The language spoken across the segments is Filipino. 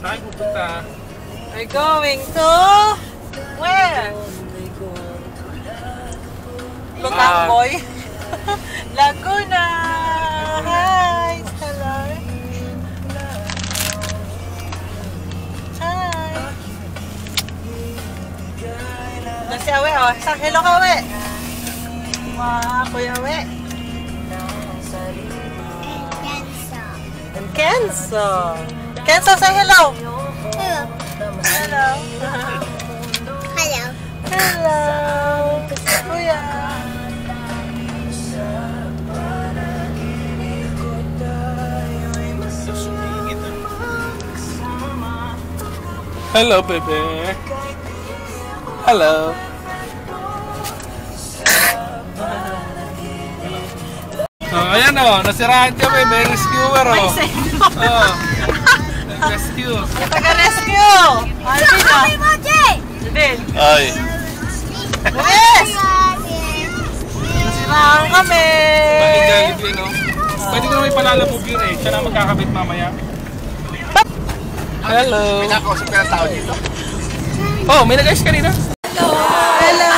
Saan pupunta? We're going to... Where? Lutang Boy. Laguna! Hi! Hello! Hi! Nasi Awe, oh. Isang hello ka, Awe! Wow, Kuya Awe! And Kenzo! Kenzo, say hello! Hello. Hello! Hello. Hello! Kuya! Hello, baby. Hello. Oh, ayan o, nasiraan kami, may rescuer o. Oh, rescue. Taga-rescue! Alvin na! Alvin! Ay. Yes! Nasiraan kami! Bakit Jollibee, no? Pwede ko naman ipalalabog yun eh. Siya na magkakabit mamaya. Hello! May nakausap ka ng tao dito? Oh, may nag-ice kanina? Hello! Hello!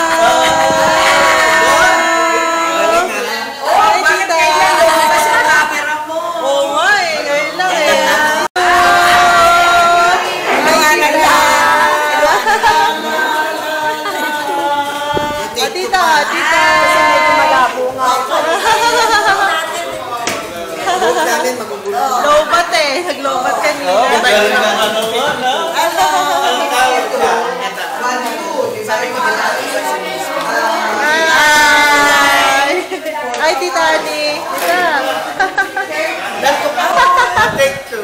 Hi, tita! Oo nga eh, ngayon lang eh. Tita! Tita! Lobat eh, naglobat kanina. Hi, Tita Ani. Tita. Take two.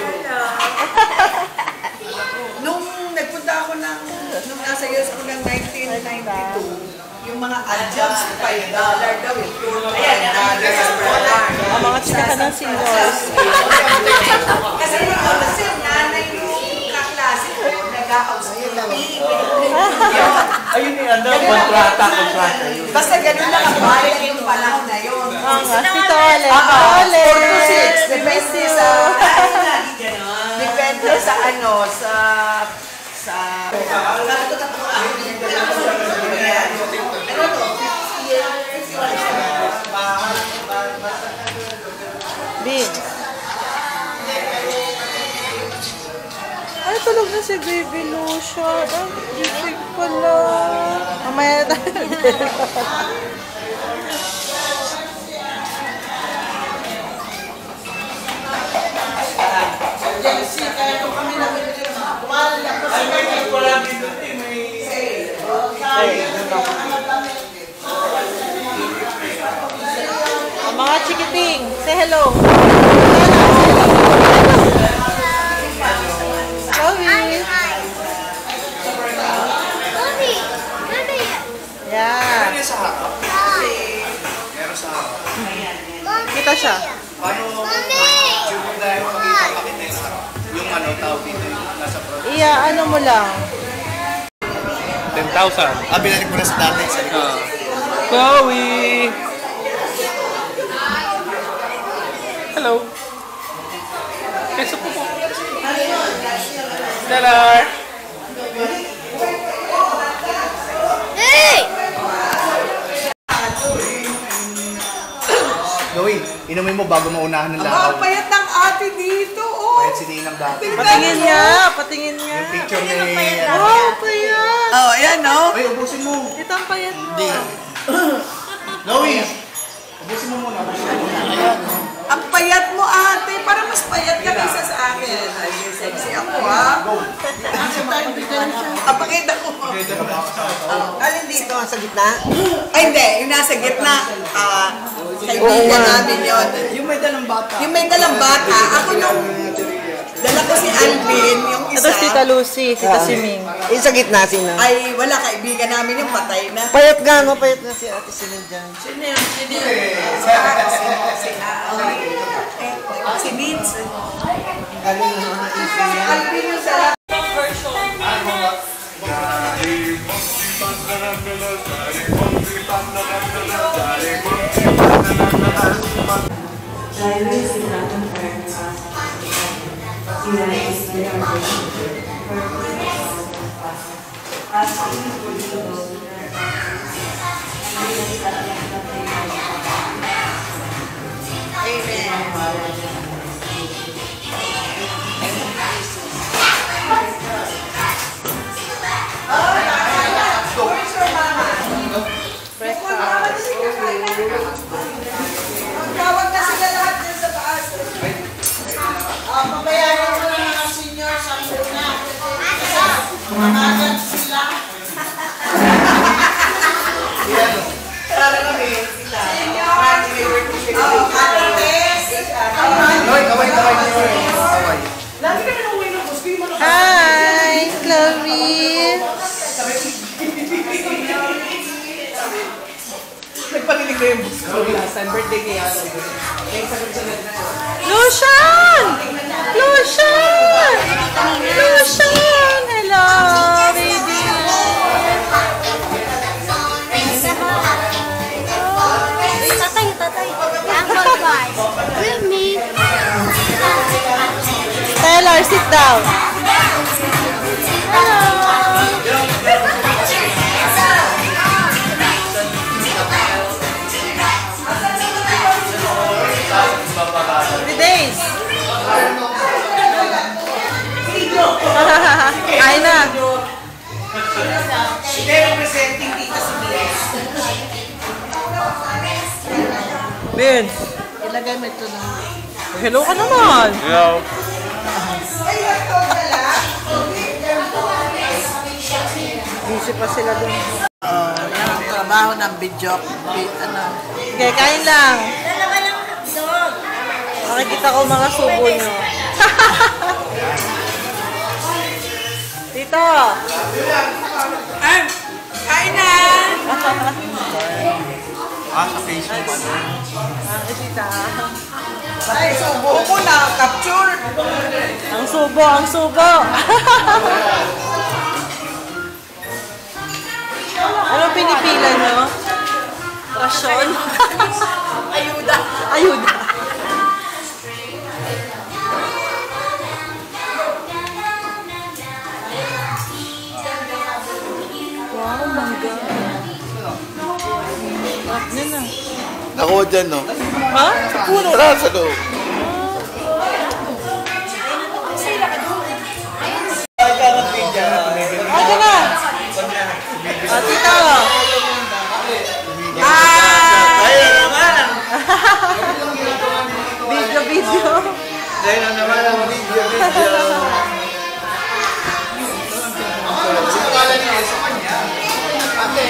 Nung nagpunta ako nung nasa years ko ng 1992, yung mga adjunts, $5 daw eh. Puro $5 per hour. Ang mga chika ng seniors. Kasi nanay yung kaklase ko, nag-housekeeping. Ayun yung kontrata yun. Basta ganun lang ang bayan yung panahon na yun. Tito Ole. Ole. 4 to 6. Depende sa... Depende sa ano, sa... Bin. Ay, tulog na si Baby Lucia. Ay, gising pala. Mamaya na tayo. Ang mga chikiting, say hello. Chloe. Yeah. Kita siya. Yung ano tawag dito, nasa product. Iya, ano mo lang. 10,000. Binalik mo na sa dati sa likod. Chloe! Hello! Keso po po. Stellar! Chloe, inumin mo bago maunahan ng lakaw. Ang payat ng ate dito, oh! Payat si Ninang dati. Patingin niya, patingin niya. Yung picture ni... Oh, payat. Oh, ayan, no? Ay, ubusin mo. Ito ang payat mo. Chloe, ubusin mo muna. Ayan. Ang payat mo, ate. Parang mas payat ka kaysa sa akin. Ay, sexy ako, ha? Pakita ko. Alin dito, sa gitna? Ay, hindi. Yung nasa gitna. Kaibigan namin yun. Yung may dalang bata. Yung may dalang bata. Ako yung... Dala ko si Alvin, yung isa. Ito si Tita Lucy, Tita Siming. Yung sa gitna, sino? Ay, wala. Kaibigan namin yung patay na. Payat nga, no? Payat na si Ate Siming dyan. Sino yun? Si Vince. Si Alvin yung sa... Tawag na sila lahat dyan sa taas. Papayagan mo na mga senior sa muna. Makagat sila. Para kami sila. Senior. Lagi ka na nang uwi ng gusto mo. Hi, Chloe. Nagpanilig na yung books ko last time. Birthday niya. Lucian! Lucian! Lucian! Hello, baby. Tatay. Uncle guys. With me. Taylor, sit down. Three days. Kain na. They're representing Tita Sibias. Ben, ilagay mo ito na. Hello ka naman. Hello. Busy pa sila dun. Yan ang trabaho ng video. Okay, kain lang. Dalawa lang hotdog. Makikita ko mga subo nyo. Tito! Kain na! Sa Facebook pa doon. Tita. Ay, subo ko na. Capture. Ang subo, ang subo! Anong pinipila nyo? Rasyon? Ayuda. Ayuda. Wow, mangga. Sarap din ah. Nakuha dyan, no? Ha? Puno na sa loob. Ate na! Tito! Kaya naman! Video. Kaya naman ang video. Ate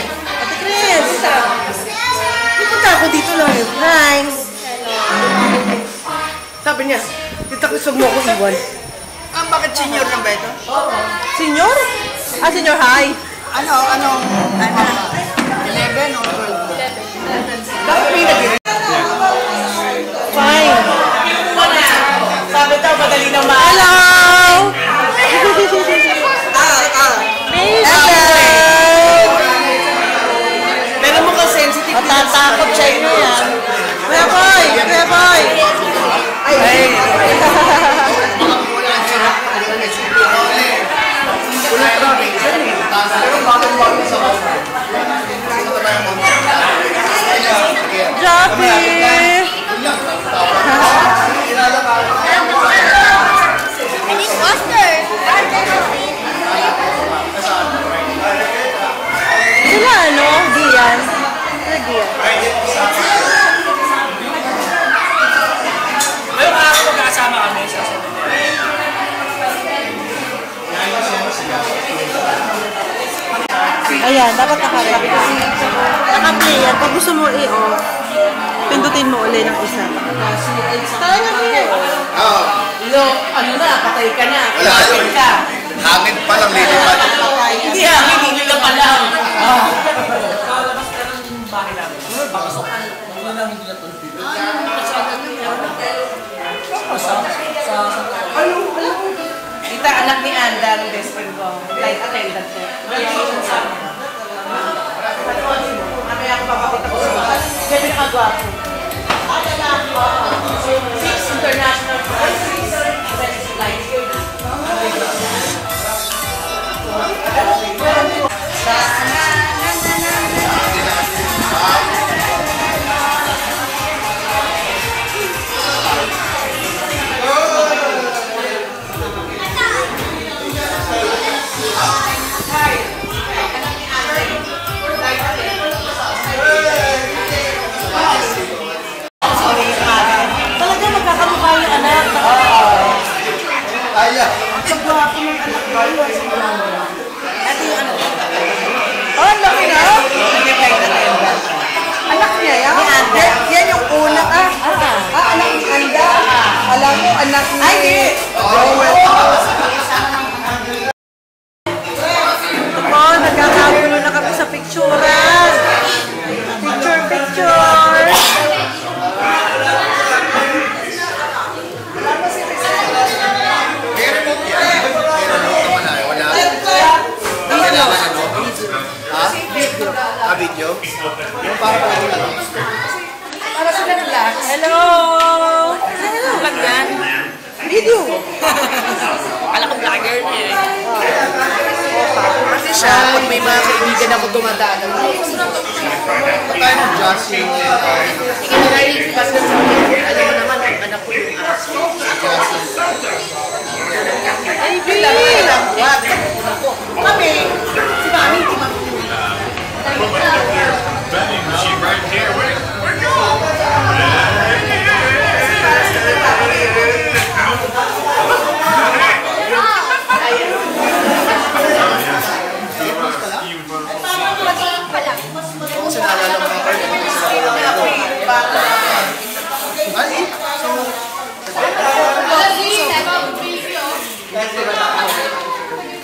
Chris! Pupunta ako dito lang. Hi! Sabi niya, Tita Chris, huwag mo ako iwan. Bakit senior na ba ito? Senior? Ah, senior high. Ano? 11 or 12? 11. Bakit may nag-direct? Fine. Sabi daw, madali na Hello! Meron mo kang sensitive. Matatakot sa inyo yan. Kuya Boy! Kuya Boy! Joppy! Finish Foster. Sila ano? Gian? Sila Gian? Ngayon ako magkasama kami sa Ayan, dapat naka-ready. Naka-play yan. Pag gusto mo i-off, pindutin mo ulit ng isa. Kaya mo yan. Ano na, patay ka na. Wala, Patay ka. hangin pa lang lilipat. Hindi hindi nila pa lang. Tita, anak ni Anda, ang best friend ko. Flight attendant ko. Mamaya ako papakita ko sa mga. Gabi nakagwapo. Six international flights. Flights. Kaya. Oh, ang laki na. Anak niya yan? Yan yung una. Anak ni Anda. Alam mo, anak ni... Ay, di! Oh, nagkakagulo na kami sa picturean. Picture. Video? Yung para po lang. Para sila relax. Hello! Vlog yan? Video! Alam ko vlogger niya eh. Kasi siya, pag may mga kaibigan ako dumadaan, Tayo ng Jocelyn. hindi narinig ko kasi sa alam mo naman, ang anak ko yung aso. Ay, Kami, si Mami, si Mami. Kasi naalala mo nga kayo. Ay,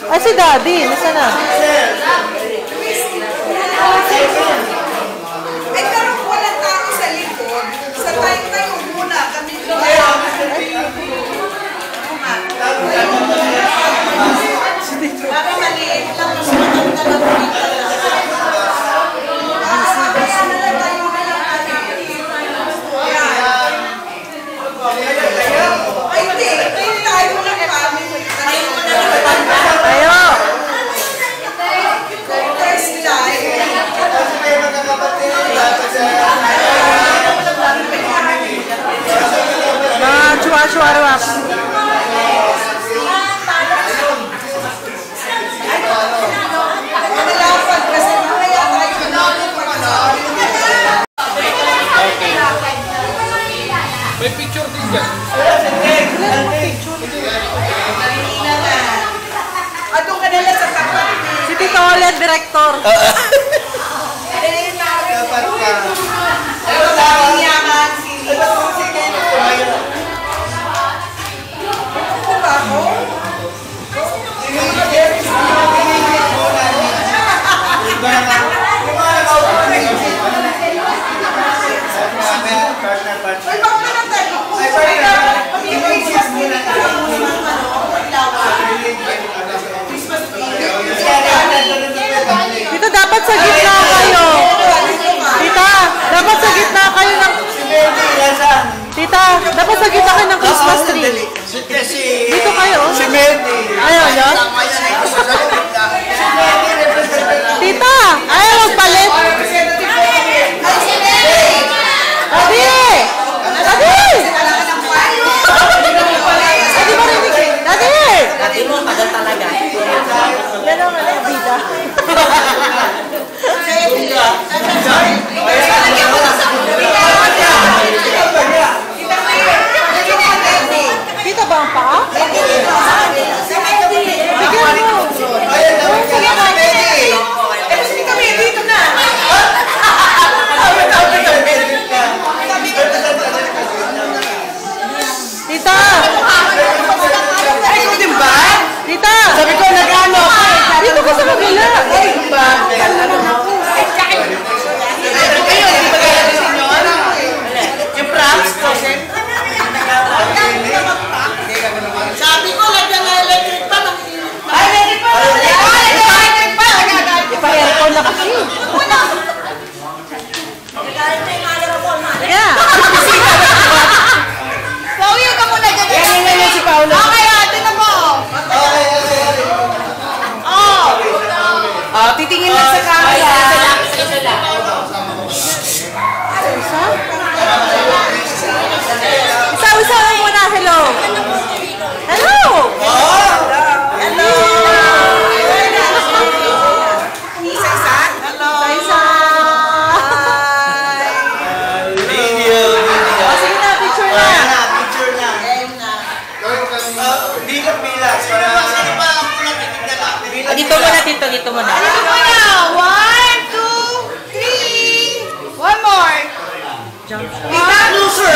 Ay, si Daddy. Nasaan na? Eh, pero walang tao sa likod. Sa tayo muna. Kami para maliit lang. Mas maganda lang dito. Ay, hindi. Tayo mo lang family. Tayo mo lang. Ayo! First time. Chua-chua-ruap. Malapad kasi mamaya tayo May picture din dyan. Adong ka nila sa tapat. Si Tito Olet, director. dapat ka. Ayun, daming yaman si... Ano ba ako? Ay, baka na tayo. Christmas nila. Dito dapat sa dito mo na. Dito mo na. 1, 2, 3. One more. Closer.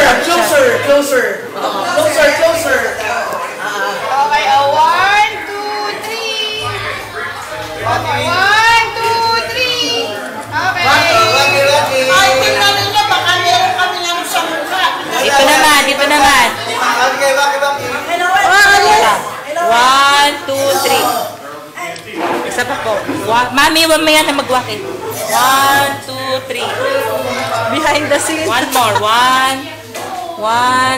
Okay, 1, 2, 3. One more. 1, 2, 3. Okay. Ay, tingnan ninyo, baka meron kami lang sa mukha. Dito naman, dito naman. One, two, three. Isa pa po. Mami, mamaya na magwaki. 1, 2, 3. Behind the scenes. One more. 1,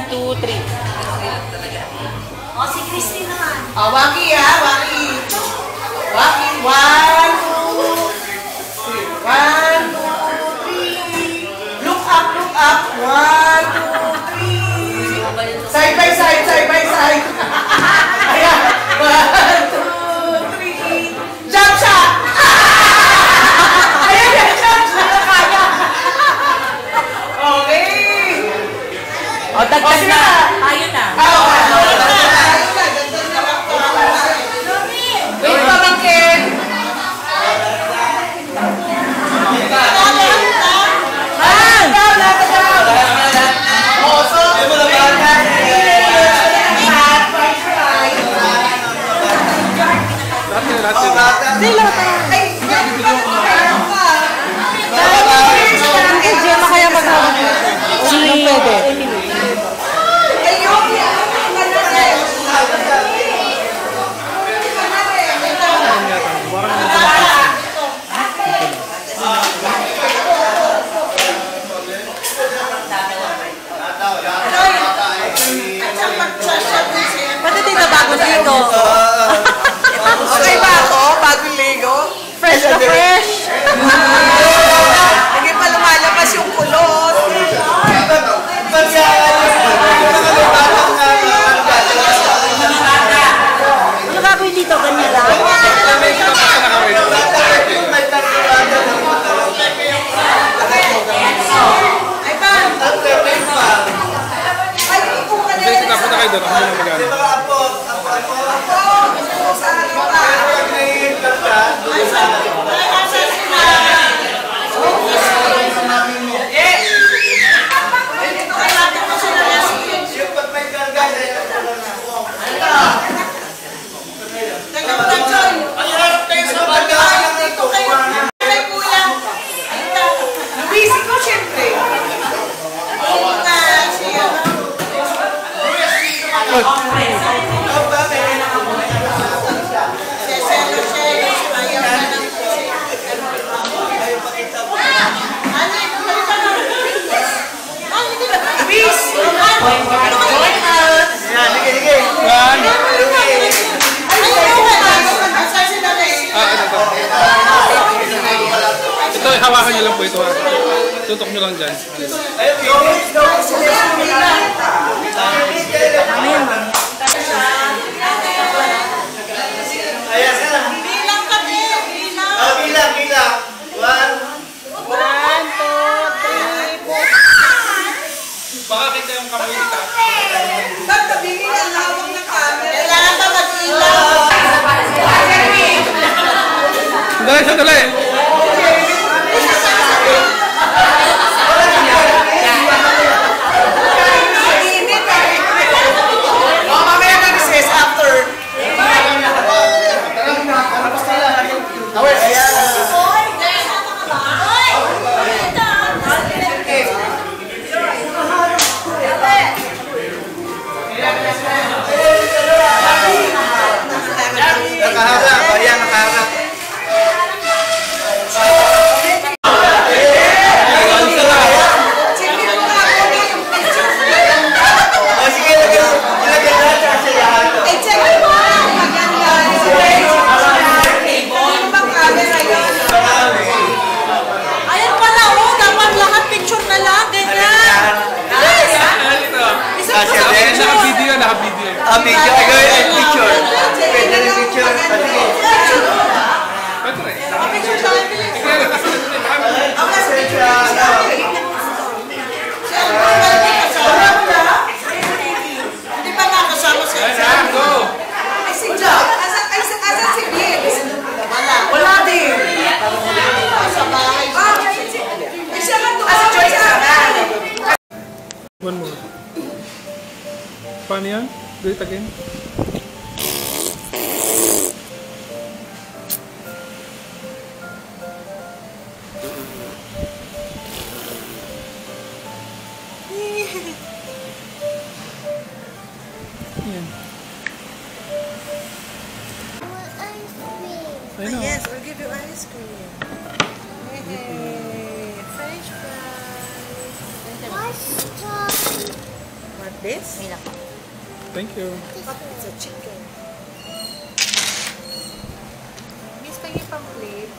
2, 3. O, si Christy naman. Waki ha, waki. Waki, 1, 2, 3. Look up. 1, 2, 3. Side by side. Ayan. 1, 2, 3. Jump shot! Ayan, jump shot. Kaya. Okay. O, dagdag na. Tayo na. Wait, pamangkin. Hindi na kaya mag-hawak. Sino pwede? Pati dito bago dito. Okay ba ako? Bagong ligo? Fresh na fresh. Hindi pa lumalabas yung kulot. Ano gagawin dito? Ganyan lang? Ay ba? Punta kayo doon. Ako muna mag-ano. Busy ko siyempre. Ito, hawakan niyo lang po ito ha. Tutok niyo lang dyan. Bilang kami. Bilang. 1. 1, 2, 3, 4. Baka kita yung kamay nita. Ba't tabingin ang hawak ng camera? Kailangan pa mag-ilaw. Sandali. Mamaya na recess after. Nakaharap. Ayan, nakaharap. Sige, ilagay natin sa siyahan. Ay, check mo. Maganda. Ano bang camera yun? Ayan pala, oh. Dapat lahat picture na lang. Ganyan. Isang Naka-video. Video. Ay, picture. Pwede rin picture. Pwede rin. picture sa akin, bilis. Ang nasa picture na siya. Hindi pa nakasama sa Ayan, go! Ay, si Jack. Asan si Bill? Wala. Do it again. Yan. I know. Yes, we'll give you ice cream. Hey, French fries. Want this? Thank you. Oh, it's a chicken. Miss, can you pang-plate?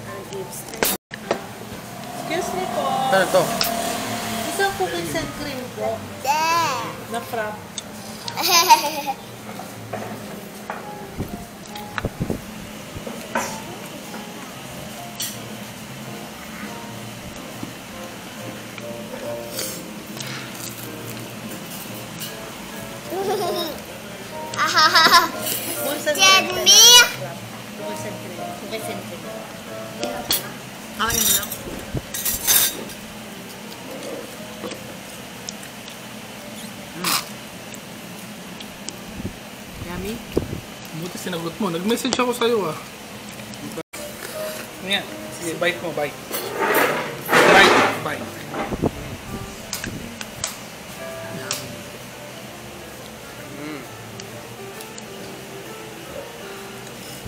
I'll give Excuse me po. Ano to? Isang cookies and cream po. Na frap. Cookies and cream. Cookies and cream. Cookies and cream. Kain mo lang. Yummy? Buti sinagot mo. Nag-message ako sa'yo ah. Nga. Sige, bite mo, bite. Bite.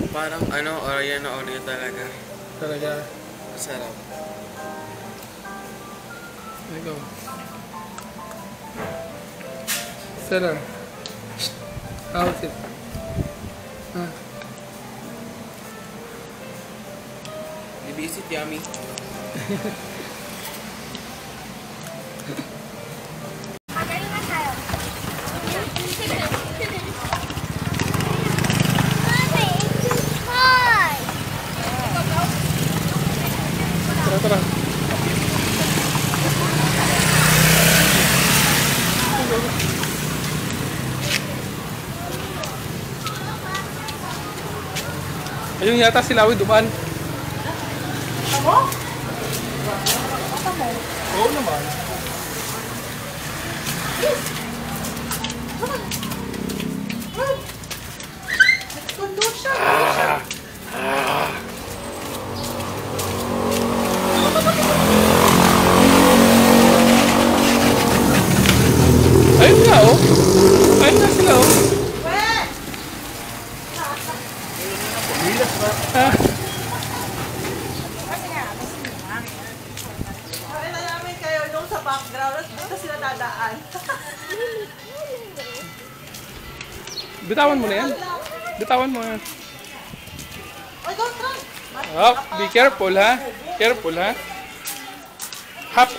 Parang Oreo na Oreo talaga. Talaga. Masarap. There you go. Sarah. How's it? Ibisit, yummy. Tara. Ayun yata si Lawi dumaan. Ako? Oo naman. Nagtundo siya. Ayun nga oh. Ayun nga sila oh. Nakita namin kayo nung sa background at dito sila dadaan. Bitawan mo na yan. Bitawan mo yan. Oh, don't run. Oh, be careful ha. Careful ha. Hop.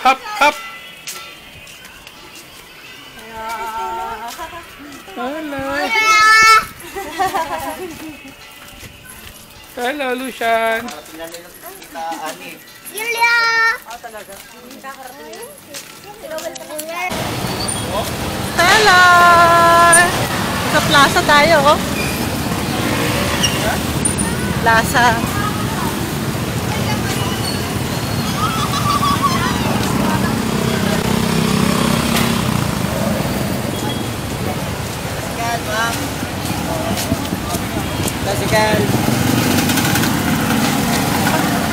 Hello. Hello, Lucian. Julia! Hello! Sa plaza tayo, oh. Plaza. Tasikan.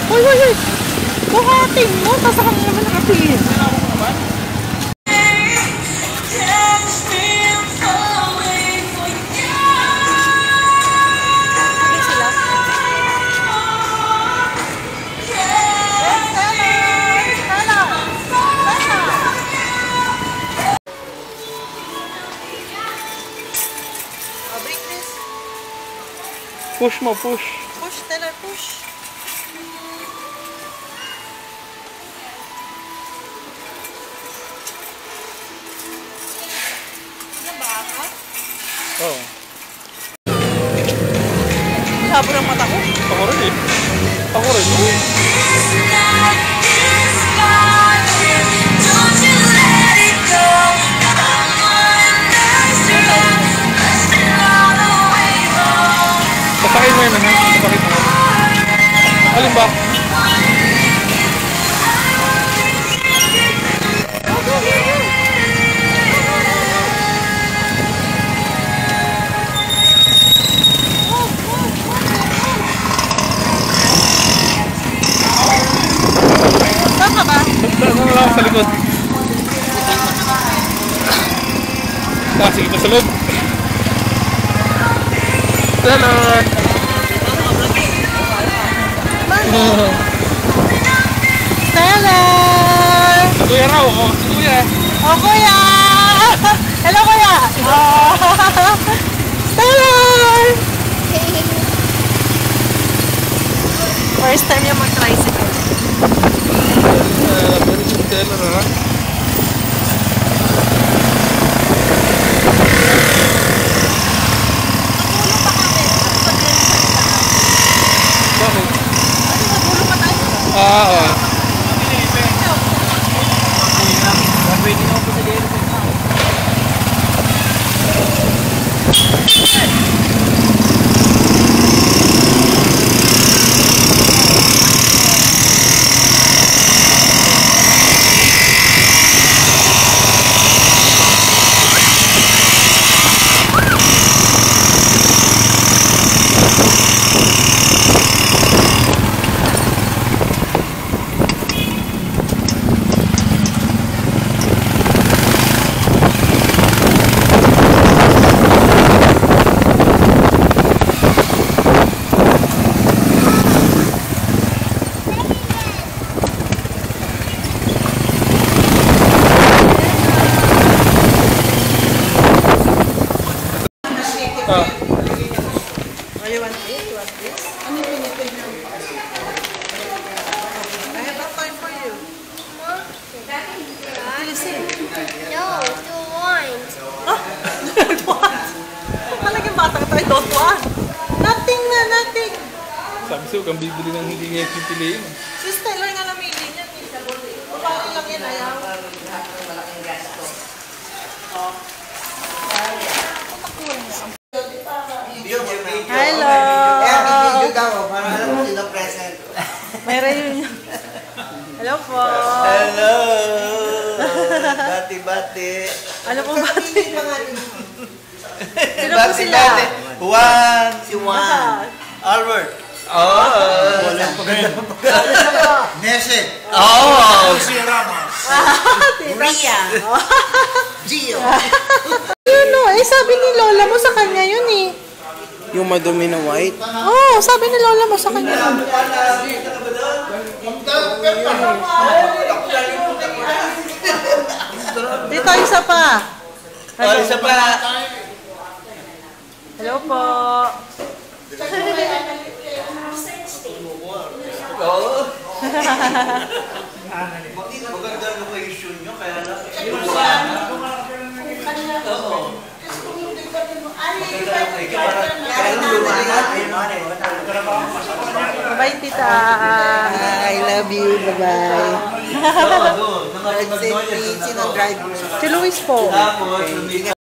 Uy! Buhatin mo, tapos ako naman nakapin. Push mo, push. Push, Taylor, push. Oh. Labo ng mata ko. Ako rin eh. Ako rin. Pasakit mo yun ha. Pasakit mo. Alin ba? Salud. Salud. Stella! Kuya raw, oh. Kuya. Oh, kuya! Hello, kuya! Stella! First time yung mag-tricycle. Stella na. Bakit? Oo. You want this? You want this? Ano yung pinipin mo? I have a time for you. Listen. No, don't want. Don't want. Talagang bata ka tayo, don't want. Nothing na, nothing. Sabi sa'yo, kang bibili ng hindi ngayon pipiliin. Si Stella nga namili niya. Kumain lang yan, ayaw. Hello! Video ka mo, para alam mo sino present. May reunion. Hello po. Hello! Bati-bati. Ano po ba? Sino po sila? Juan! Si Juan. Albert. Oh! Walang paganda. Nese. Oh! Ria. Gio. Yun o, eh sabi ni Lola mo sa kanya yun eh. Yung madumi na white? Oo, sabi ni Lola mo sa kanya yun. Dito, isa pa. Oh, isa pa. Hello po. Oo. Maganda ang location nyo, kaya lang. Oo. Bye, tita. I love you. Bye-bye. Doon. Sinong driver? Si Luis po. Tapos,